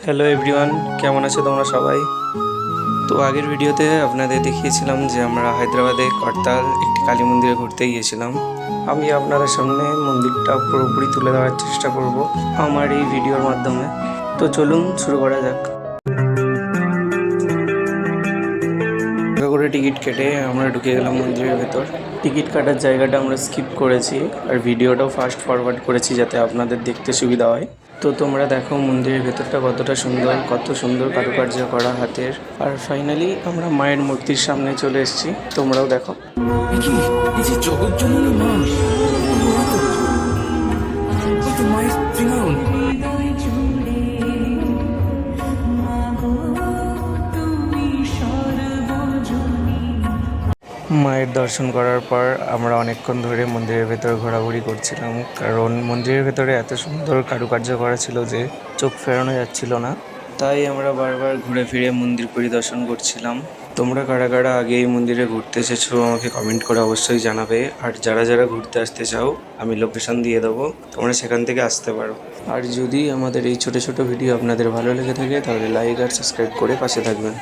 Hello everyone, কেমন আছো তোমরা সবাই? তো আগের ভিডিওতে আপনাদের দেখিয়েছিলাম যে আমরা হায়দ্রাবাদে করতাল একটি কালী মন্দিরে ঘুরতে গিয়েছিলাম। আমি আপনাদের সামনে মন্দিরটা পুরোপুরি তুলে ধরার চেষ্টা করব আমার এই ভিডিওর মাধ্যমে। তো চলুন শুরু করা যাক। টাকা করে টিকিট কেটে আমরা ঢুকে গেলাম মন্দিরের ভেতর। টিকিট কাটার জায়গাটা আমরা স্কিপ করেছি আর ভিডিওটাও ফাস্ট ফরওয়ার্ড করেছি যাতে আপনাদের দেখতে সুবিধা হয়। তো তোমরা দেখো মন্দিরের ভেতরটা কতটা সুন্দর, কত সুন্দর কারুকার্য করা হাতের। আর ফাইনালি আমরা মায়ের মূর্তির সামনে চলে এসেছি, তোমরাও দেখো। মায়ের দর্শন করার পর আমরা অনেকক্ষণ ধরে মন্দিরের ভেতর ঘোরাঘুরি করছিলাম, কারণ মন্দিরের ভেতরে এত সুন্দর কারুকার্য করা ছিল যে চোখ ফেরানো যাচ্ছিল না। তাই আমরা বারবার ঘুরে ফিরে মন্দির পরিদর্শন করছিলাম। তোমরা কারা কারা আগে এই মন্দিরে ঘুরতে এসেছো আমাকে কমেন্ট করে অবশ্যই জানাবে। আর যারা যারা ঘুরতে আসতে চাও আমি লোকেশন দিয়ে দেবো, তোমরা সেখান থেকে আসতে পারো। আর যদি আমাদের এই ছোটো ছোটো ভিডিও আপনাদের ভালো লেগে থাকে তাহলে লাইক আর সাবস্ক্রাইব করে পাশে থাকবেন।